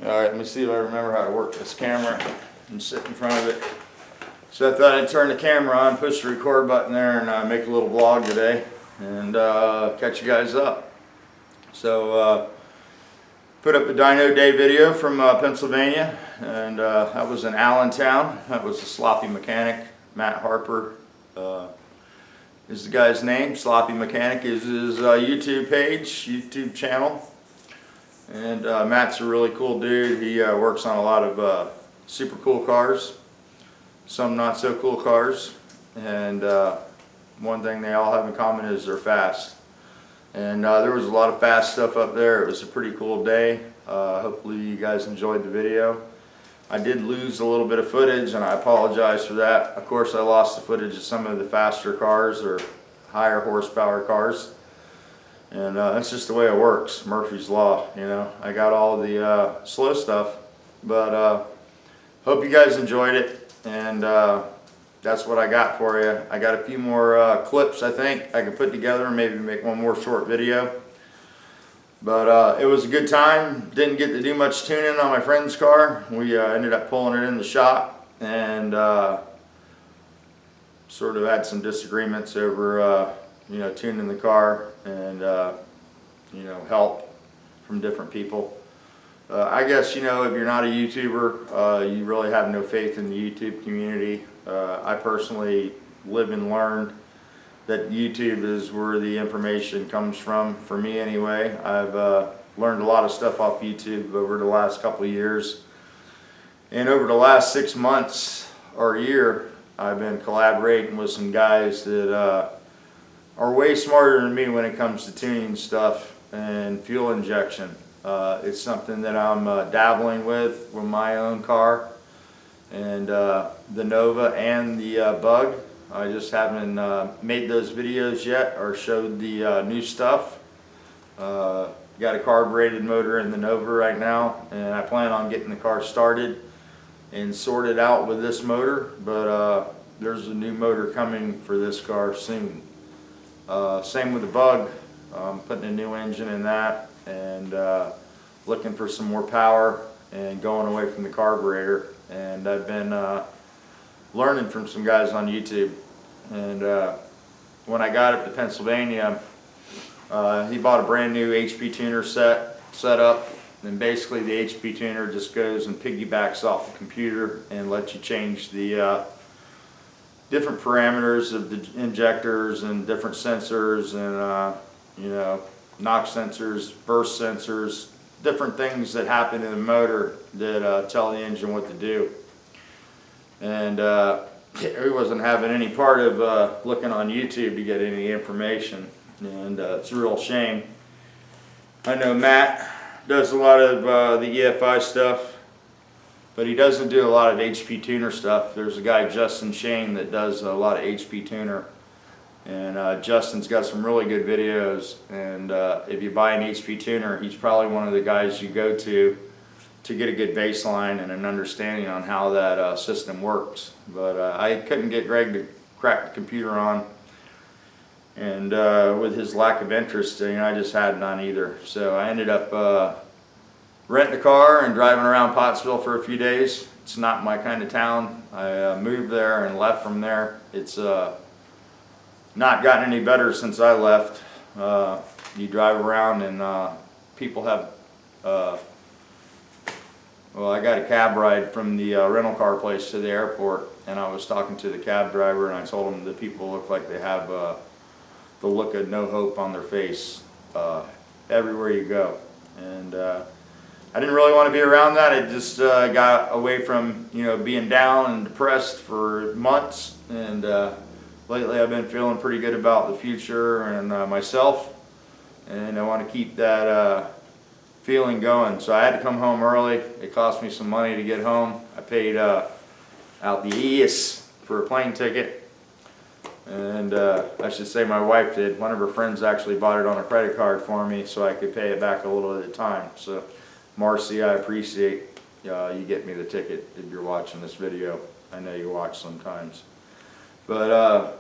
Alright, let me see if I remember how to work this camera and sit in front of it. So I thought I'd turn the camera on, push the record button there, and make a little vlog today and catch you guys up. So put up a dyno day video from Pennsylvania, and that was in Allentown. That was a sloppy mechanic. Matt Harper is the guy's name. Sloppy Mechanic is his YouTube page, YouTube channel. And Matt's a really cool dude. He works on a lot of super cool cars, some not so cool cars, and one thing they all have in common is they're fast. And there was a lot of fast stuff up there. It was a pretty cool day. Hopefully you guys enjoyed the video. I did lose a little bit of footage, and I apologize for that. Of course, I lost the footage of some of the faster cars or higher horsepower cars. And that's just the way it works, Murphy's Law, you know. I got all the slow stuff, but hope you guys enjoyed it, and that's what I got for you. I got a few more clips I think I can put together and maybe make one more short video. But it was a good time. Didn't get to do much tuning on my friend's car. We ended up pulling it in the shop, and sort of had some disagreements over you know, tuning the car and you know, help from different people. I guess, you know, if you're not a YouTuber, you really have no faith in the YouTube community. I personally live and learn that YouTube is where the information comes from, for me anyway. I've learned a lot of stuff off YouTube over the last couple of years. And over the last 6 months or a year, I've been collaborating with some guys that are way smarter than me when it comes to tuning stuff and fuel injection. It's something that I'm dabbling with my own car, and the Nova and the Bug. I just haven't made those videos yet or showed the new stuff. Got a carbureted motor in the Nova right now, and I plan on getting the car started and sorted out with this motor, but there's a new motor coming for this car soon. Same with the Bug. I'm putting a new engine in that, and looking for some more power and going away from the carburetor. And I've been learning from some guys on YouTube. And when I got up to Pennsylvania, he bought a brand new HP tuner set up, and basically the HP tuner just goes and piggybacks off the computer and lets you change the different parameters of the injectors and different sensors, and you know, knock sensors, burst sensors, different things that happen in the motor that tell the engine what to do. And he wasn't having any part of looking on YouTube to get any information, and it's a real shame. I know Matt does a lot of the EFI stuff, but he doesn't do a lot of HP tuner stuff. There's a guy, Justin Shane, that does a lot of HP tuner, and Justin's got some really good videos. And if you buy an HP tuner, he's probably one of the guys you go to get a good baseline and an understanding on how that system works. But I couldn't get Greg to crack the computer on, and with his lack of interest, you know, I just had none either. So I ended up renting a car and driving around Pottsville for a few days. It's not my kind of town. I moved there and left from there. It's not gotten any better since I left. You drive around and people have well, I got a cab ride from the rental car place to the airport, and I was talking to the cab driver, and I told him that people look like they have the look of no hope on their face everywhere you go. And I didn't really want to be around that. I just got away from, you know, being down and depressed for months, and lately I've been feeling pretty good about the future and myself, and I want to keep that feeling going. So I had to come home early. It cost me some money to get home. I paid out the ES for a plane ticket, and I should say my wife did. One of her friends actually bought it on a credit card for me so I could pay it back a little at a time. So Marcy, I appreciate you get me the ticket if you're watching this video. I know you watch sometimes. But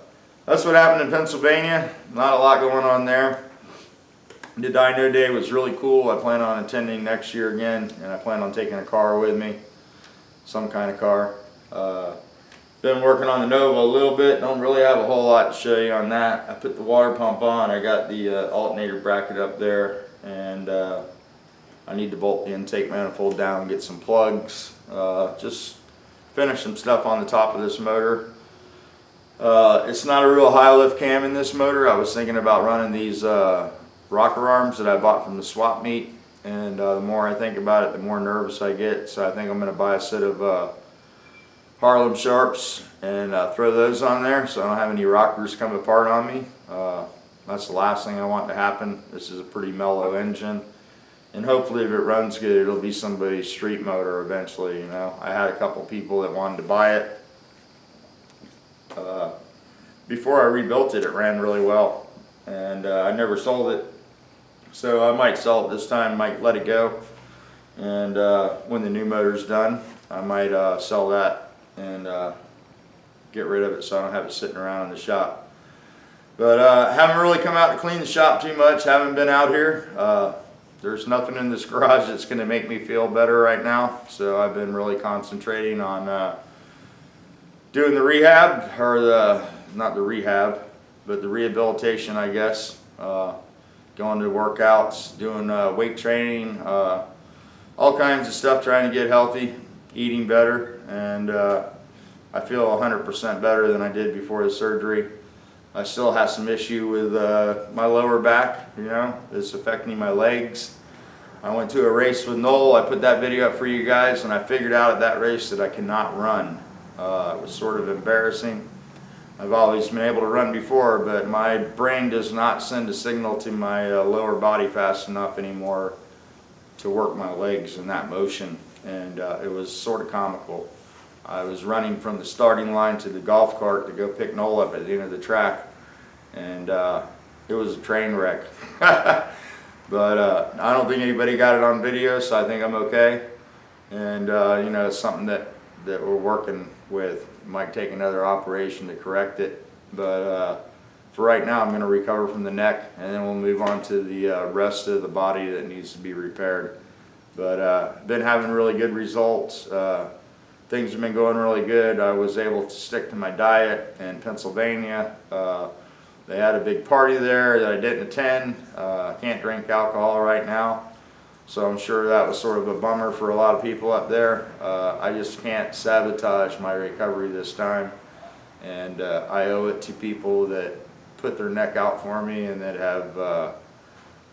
that's what happened in Pennsylvania. Not a lot going on there. The dyno day was really cool. I plan on attending next year again, and I plan on taking a car with me, some kind of car. Been working on the Nova a little bit. Don't really have a whole lot to show you on that. I put the water pump on. I got the alternator bracket up there, and I need to bolt the intake manifold down, get some plugs, just finish some stuff on the top of this motor. It's not a real high lift cam in this motor. I was thinking about running these rocker arms that I bought from the swap meet, and the more I think about it, the more nervous I get. So I think I'm going to buy a set of Harlem Sharps and throw those on there so I don't have any rockers come apart on me. That's the last thing I want to happen. This is a pretty mellow engine, and hopefully if it runs good, it'll be somebody's street motor eventually. You know, I had a couple people that wanted to buy it. Before I rebuilt it, it ran really well, and I never sold it, so I might sell it this time, might let it go, and when the new motor's done, I might sell that and get rid of it so I don't have it sitting around in the shop. But haven't really come out to clean the shop too much, haven't been out here. There's nothing in this garage that's going to make me feel better right now, so I've been really concentrating on doing the rehab, or not the rehab, but the rehabilitation, I guess. Going to workouts, doing weight training, all kinds of stuff, trying to get healthy, eating better, and I feel 100% better than I did before the surgery. I still have some issue with my lower back, you know, it's affecting my legs. I went to a race with Noel. I put that video up for you guys, and I figured out at that race that I cannot run. It was sort of embarrassing. I've always been able to run before, but my brain does not send a signal to my lower body fast enough anymore to work my legs in that motion, and it was sort of comical. I was running from the starting line to the golf cart to go pick Noel up at the end of the track, and it was a train wreck. But I don't think anybody got it on video, so I think I'm okay. And you know, it's something that we're working with. Might take another operation to correct it, but for right now I'm going to recover from the neck, and then we'll move on to the rest of the body that needs to be repaired. But been having really good results. Things have been going really good. I was able to stick to my diet in Pennsylvania. They had a big party there that I didn't attend. I can't drink alcohol right now, so I'm sure that was sort of a bummer for a lot of people up there. I just can't sabotage my recovery this time, and I owe it to people that put their neck out for me and that have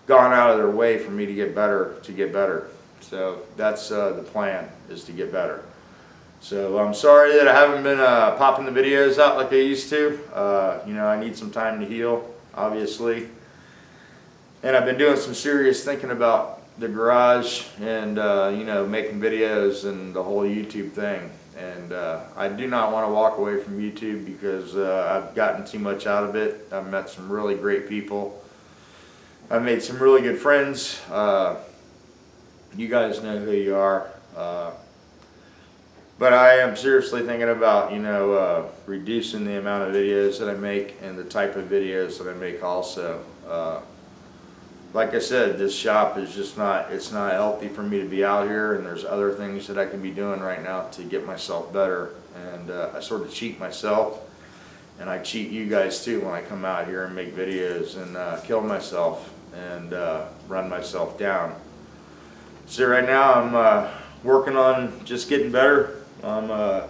gone out of their way for me to get better. So that's the plan, is to get better. So I'm sorry that I haven't been popping the videos out like I used to. You know, I need some time to heal, obviously. And I've been doing some serious thinking about the garage and you know, making videos and the whole YouTube thing. And I do not want to walk away from YouTube because I've gotten too much out of it. I've met some really great people. I've made some really good friends. You guys know who you are. But I am seriously thinking about, you know, reducing the amount of videos that I make and the type of videos that I make also. Like I said, this shop is just it's not healthy for me to be out here, and there's other things that I can be doing right now to get myself better. And I sort of cheat myself, and I cheat you guys too when I come out here and make videos and kill myself and run myself down. So right now I'm working on just getting better. I'm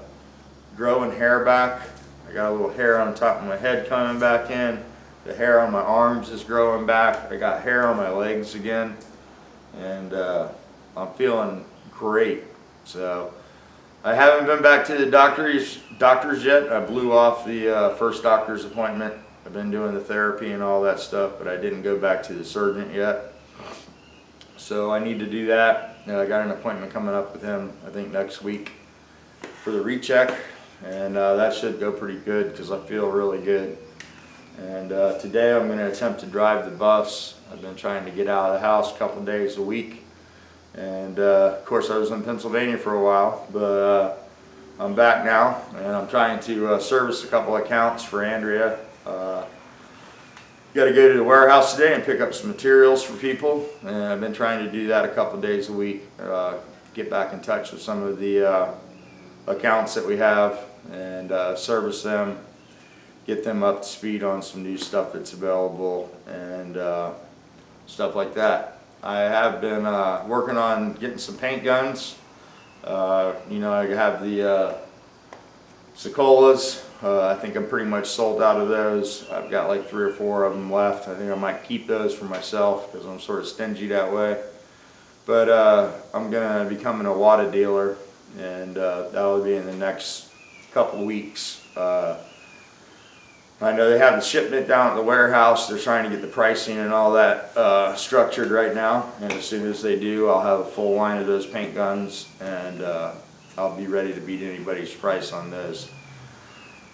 growing hair back. I got a little hair on top of my head coming back in. The hair on my arms is growing back. I got hair on my legs again, and I'm feeling great. So I haven't been back to the doctors yet. I blew off the first doctor's appointment. I've been doing the therapy and all that stuff, but I didn't go back to the surgeon yet. So I need to do that. I got an appointment coming up with him, I think next week, for the recheck, and that should go pretty good because I feel really good. And today I'm going to attempt to drive the bus. I've been trying to get out of the house a couple days a week, and of course I was in Pennsylvania for a while, but I'm back now, and I'm trying to service a couple accounts for Andrea. got to go to the warehouse today and pick up some materials for people, and I've been trying to do that a couple days a week. Get back in touch with some of the accounts that we have and service them, get them up to speed on some new stuff that's available and stuff like that. I have been working on getting some paint guns. You know, I have the Secolas. I think I'm pretty much sold out of those. I've got like 3 or 4 of them left. I think I might keep those for myself because I'm sort of stingy that way. But I'm going to be becoming a Wada dealer, and that'll be in the next couple weeks. I know they have the shipment down at the warehouse. They're trying to get the pricing and all that structured right now, and as soon as they do, I'll have a full line of those paint guns, and I'll be ready to beat anybody's price on those.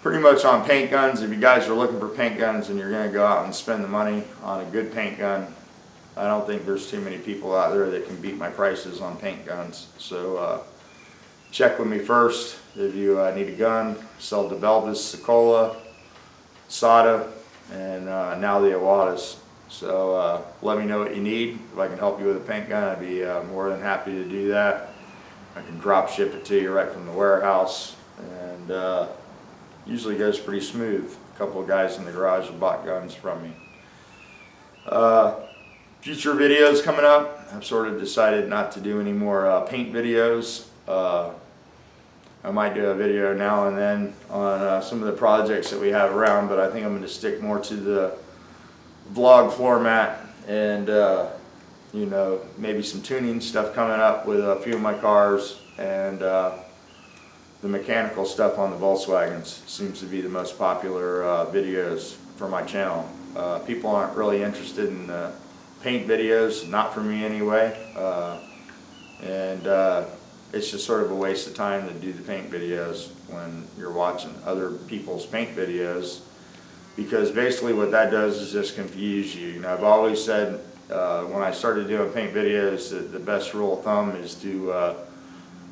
Pretty much on paint guns, if you guys are looking for paint guns and you're going to go out and spend the money on a good paint gun, I don't think there's too many people out there that can beat my prices on paint guns. So check with me first if you need a gun. Sell the Belvis, Secola, Sada, and now the Awadas. So let me know what you need. If I can help you with a paint gun, I'd be more than happy to do that. I can drop ship it to you right from the warehouse, and usually goes pretty smooth. A couple of guys in the garage have bought guns from me. Future videos coming up. I've sort of decided not to do any more paint videos. I might do a video now and then on some of the projects that we have around, but I think I'm going to stick more to the vlog format, and you know, maybe some tuning stuff coming up with a few of my cars, and the mechanical stuff on the Volkswagens seems to be the most popular videos for my channel. People aren't really interested in paint videos, not for me anyway, and it's just sort of a waste of time to do the paint videos when you're watching other people's paint videos, because basically what that does is just confuse you. You know, I've always said when I started doing paint videos that the best rule of thumb is to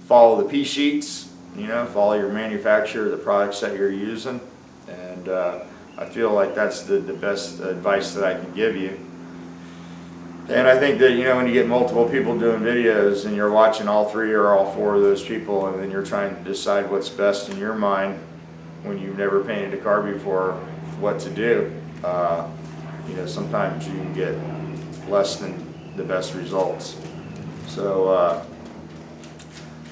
follow the P-sheets. You know, follow your manufacturer, the products that you're using, and I feel like that's the best advice that I can give you. And I think that, you know, when you get multiple people doing videos and you're watching all 3 or all 4 of those people, and then you're trying to decide what's best in your mind when you've never painted a car before, what to do, you know, sometimes you can get less than the best results. So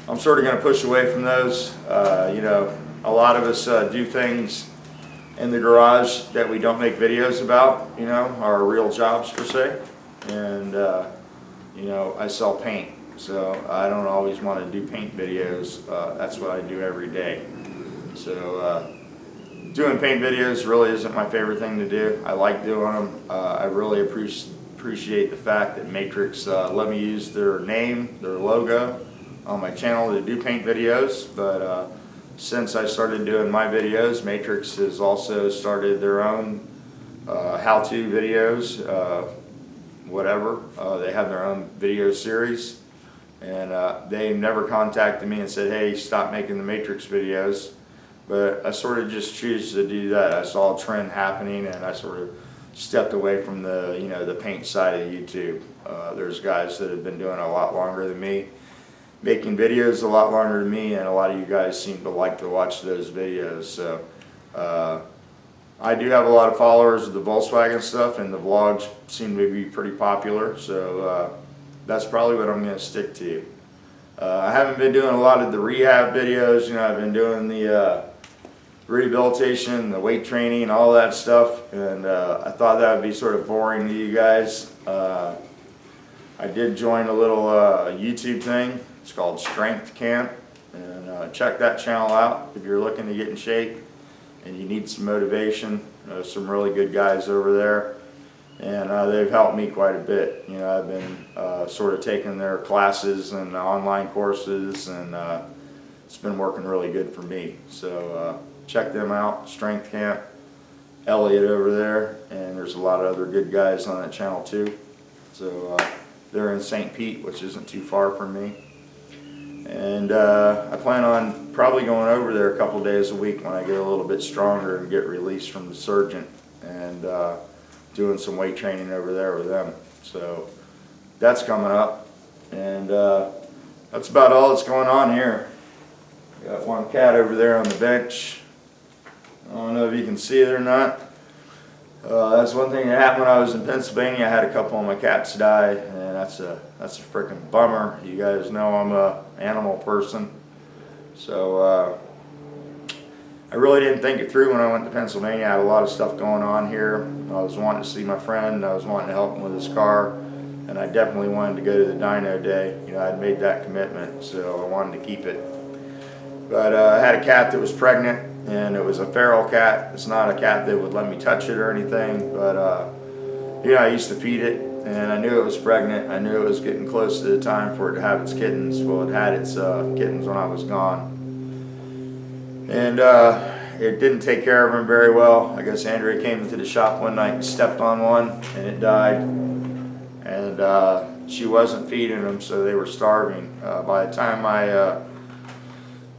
I'm sort of going to push away from those. You know, a lot of us do things in the garage that we don't make videos about, you know, our real jobs per se. And, you know, I sell paint, so I don't always want to do paint videos. That's what I do every day. So doing paint videos really isn't my favorite thing to do. I like doing them. I really appreciate the fact that Matrix let me use their name, their logo on my channel to do paint videos, but since I started doing my videos, Matrix has also started their own how-to videos, whatever. They have their own video series, and they never contacted me and said, hey, stop making the Matrix videos, but I sort of just choose to do that. I saw a trend happening, and I sort of stepped away from the, you know, the paint side of YouTube. There's guys that have been doing it a lot longer than me, making videos a lot longer than me, and a lot of you guys seem to like to watch those videos. So I do have a lot of followers of the Volkswagen stuff, and the vlogs seem to be pretty popular, so that's probably what I'm going to stick to. I haven't been doing a lot of the rehab videos. You know, I've been doing the rehabilitation, the weight training, and all that stuff, and I thought that would be sort of boring to you guys. I did join a little YouTube thing. It's called Strength Camp, and check that channel out if you're looking to get in shape and you need some motivation. Some really good guys over there, and they've helped me quite a bit. You know, I've been sort of taking their classes and online courses, and it's been working really good for me. So check them out, Strength Camp, Elliot over there, and there's a lot of other good guys on that channel too. So they're in St. Pete, which isn't too far from me. And I plan on probably going over there a couple days a week when I get a little bit stronger and get released from the surgeon. And doing some weight training over there with them. So that's coming up, and that's about all that's going on here. Got one cat over there on the bench. I don't know if you can see it or not. That's one thing that happened when I was in Pennsylvania. I had a couple of my cats die, and that's a freaking bummer. You guys know I'm a animal person, so I really didn't think it through when I went to Pennsylvania. I had a lot of stuff going on here. I was wanting to see my friend. I was wanting to help him with his car, and I definitely wanted to go to the dyno day. You know, I'd made that commitment, so I wanted to keep it. But I had a cat that was pregnant, and it was a feral cat. It's not a cat that would let me touch it or anything, but you know, I used to feed it, and I knew it was pregnant. I knew it was getting close to the time for it to have its kittens. Well, it had its kittens when I was gone, and it didn't take care of them very well. I guess Andrea came into the shop one night and stepped on one, and it died, and she wasn't feeding them, so they were starving. By the time I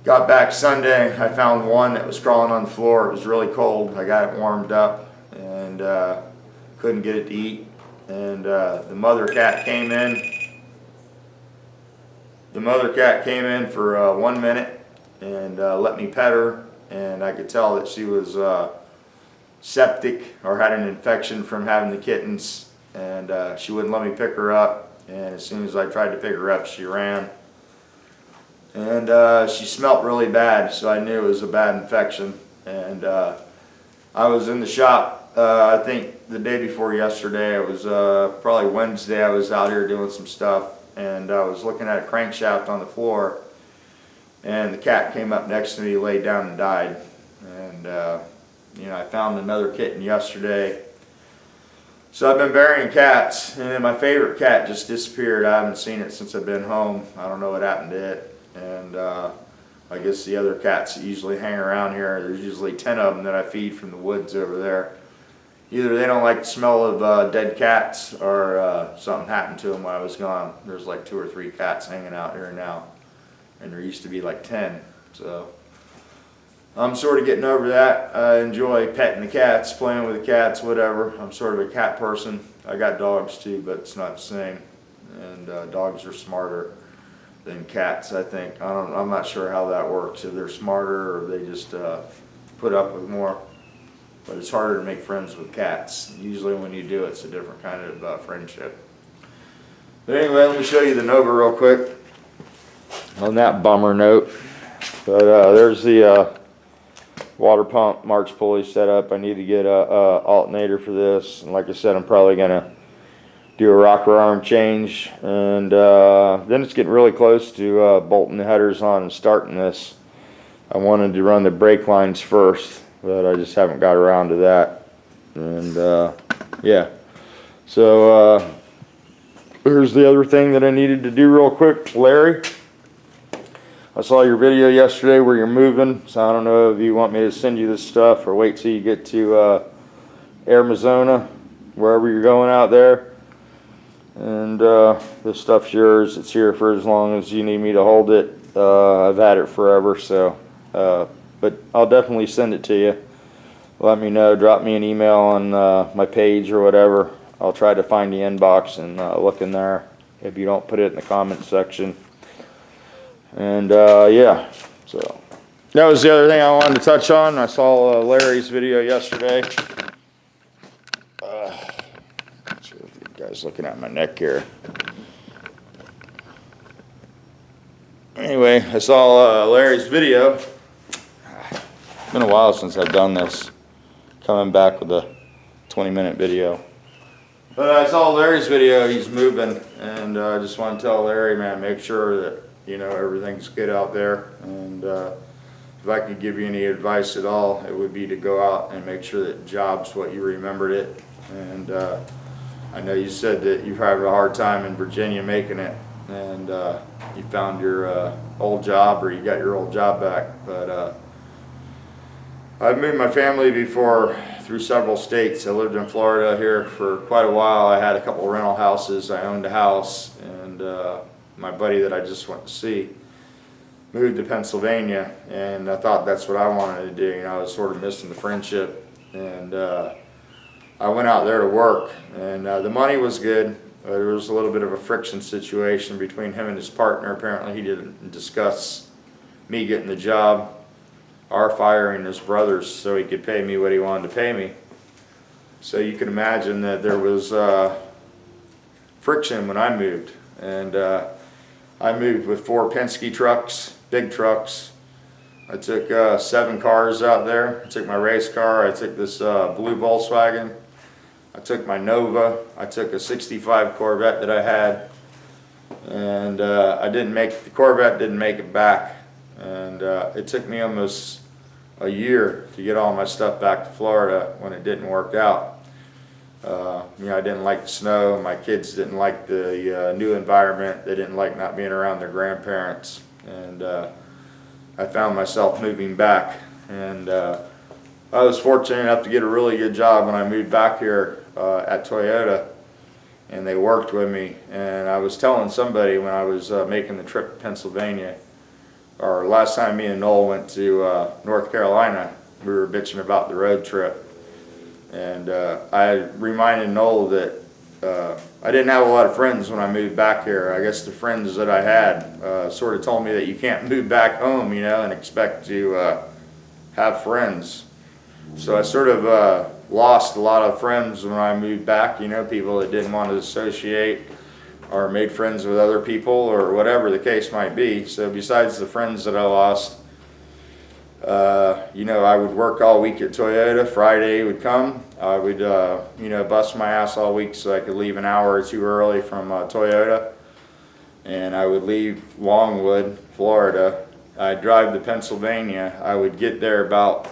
got back Sunday, I found one that was crawling on the floor. It was really cold. I got it warmed up, and couldn't get it to eat. And the mother cat came in. The mother cat came in for 1 minute and let me pet her, and I could tell that she was septic or had an infection from having the kittens, and she wouldn't let me pick her up. And as soon as I tried to pick her up, she ran. And she smelled really bad, so I knew it was a bad infection. And I was in the shop, I think the day before yesterday. It was probably Wednesday. I was out here doing some stuff, and I was looking at a crankshaft on the floor, and the cat came up next to me, laid down and died. And you know, I found another kitten yesterday. So I've been burying cats, and then my favorite cat just disappeared. I haven't seen it since I've been home. I don't know what happened to it. And I guess the other cats that usually hang around here, there's usually 10 of them that I feed from the woods over there. Either they don't like the smell of dead cats, or something happened to them while I was gone. There's like 2 or 3 cats hanging out here now, and there used to be like 10. So I'm sort of getting over that. I enjoy petting the cats, playing with the cats, whatever. I'm sort of a cat person. I got dogs too, but it's not the same. And dogs are smarter than cats, I think. I'm not sure how that works, if they're smarter or they just put up with more. But it's harder to make friends with cats. Usually when you do, it's a different kind of friendship. But anyway, let me show you the Nova real quick on that bummer note. But there's the water pump March pulley set up. I need to get a alternator for this, and like I said, I'm probably gonna do a rocker arm change, and then it's getting really close to bolting the headers on and starting this. I wanted to run the brake lines first, but I just haven't got around to that. And yeah, so here's the other thing that I needed to do real quick. Larry, I saw your video yesterday where you're moving, so I don't know if you want me to send you this stuff or wait till you get to Arizona, wherever you're going out there. And this stuff's yours. It's here for as long as you need me to hold it. I've had it forever, so but I'll definitely send it to you. Let me know. Drop me an email on my page or whatever. I'll try to find the inbox and look in there if you don't put it in the comment section. And yeah, so that was the other thing I wanted to touch on. I saw Larry's video yesterday. Guys looking at my neck here. Anyway, I saw Larry's video. It's been a while since I've done this. Coming back with a 20-minute video. But I saw Larry's video. He's moving, and I just want to tell Larry, man, make sure that you know everything's good out there. And if I could give you any advice at all, it would be to go out and make sure that job's what you remembered it. And I know you said that you've had a hard time in Virginia making it, and you found your old job, or you got your old job back. But I've moved my family before through several states. I lived in Florida here for quite a while. I had a couple rental houses. I owned a house, and my buddy that I just went to see moved to Pennsylvania, and I thought that's what I wanted to do. You know, I was sort of missing the friendship, and I went out there to work, and the money was good. There was a little bit of a friction situation between him and his partner. Apparently he didn't discuss me getting the job or firing his brothers so he could pay me what he wanted to pay me. So you can imagine that there was friction when I moved. And I moved with 4 Penske trucks, big trucks. I took 7 cars out there. I took my race car, I took this blue Volkswagen, I took my Nova, I took a 65 Corvette that I had, and the Corvette didn't make it back. And it took me almost a year to get all my stuff back to Florida when it didn't work out. You know, I didn't like the snow. My kids didn't like the new environment. They didn't like not being around their grandparents. And I found myself moving back. And I was fortunate enough to get a really good job when I moved back here at Toyota. And they worked with me. And I was telling somebody when I was making the trip to Pennsylvania, or last time me and Noel went to North Carolina, we were bitching about the road trip. And I reminded Noel that I didn't have a lot of friends when I moved back here. I guess the friends that I had sort of told me that you can't move back home, you know, and expect to have friends. So I sort of lost a lot of friends when I moved back, you know, people that didn't want to associate or made friends with other people or whatever the case might be. So besides the friends that I lost, you know, I would work all week at Toyota. Friday would come. I would, you know, bust my ass all week so I could leave an hour or two early from Toyota. And I would leave Longwood, Florida. I'd drive to Pennsylvania. I would get there about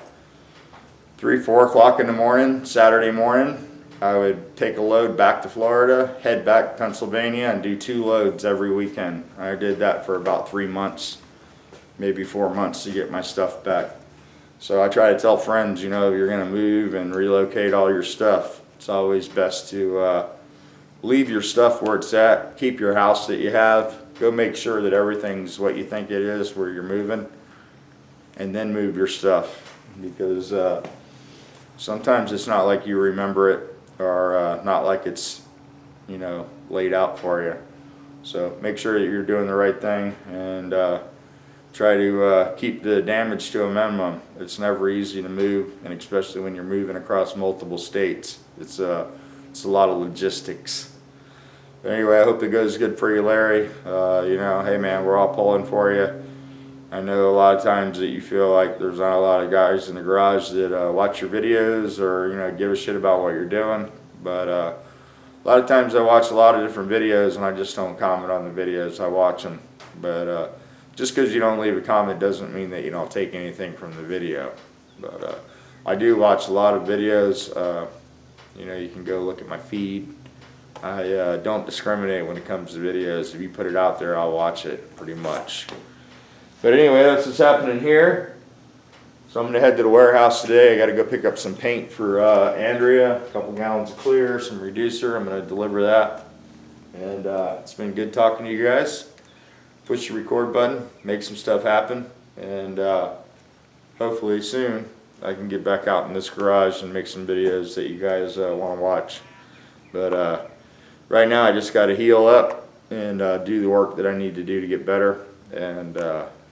3, 4 o'clock in the morning, Saturday morning. I would take a load back to Florida, head back to Pennsylvania, and do 2 loads every weekend. I did that for about 3 months. Maybe 4 months to get my stuff back. So I try to tell friends, you know, if you're going to move and relocate all your stuff, it's always best to leave your stuff where it's at, keep your house that you have, go make sure that everything's what you think it is where you're moving, and then move your stuff. Because sometimes it's not like you remember it, or not like it's, you know, laid out for you. So make sure that you're doing the right thing, and try to keep the damage to a minimum. It's never easy to move, and especially when you're moving across multiple states. It's a lot of logistics. But anyway, I hope it goes good for you, Larry. You know, hey man, we're all pulling for you. I know a lot of times that you feel like there's not a lot of guys in the garage that watch your videos or, you know, give a shit about what you're doing. But a lot of times I watch a lot of different videos and I just don't comment on the videos. I watch them. But just because you don't leave a comment doesn't mean that you don't take anything from the video. But I do watch a lot of videos. You know, you can go look at my feed. I don't discriminate when it comes to videos. If you put it out there, I'll watch it pretty much. But anyway, that's what's happening here. So I'm going to head to the warehouse today. I got to go pick up some paint for Andrea, a couple gallons of clear, some reducer. I'm going to deliver that. And it's been good talking to you guys. Push the record button, make some stuff happen, and hopefully soon I can get back out in this garage and make some videos that you guys want to watch. But right now I just got to heal up and do the work that I need to do to get better, and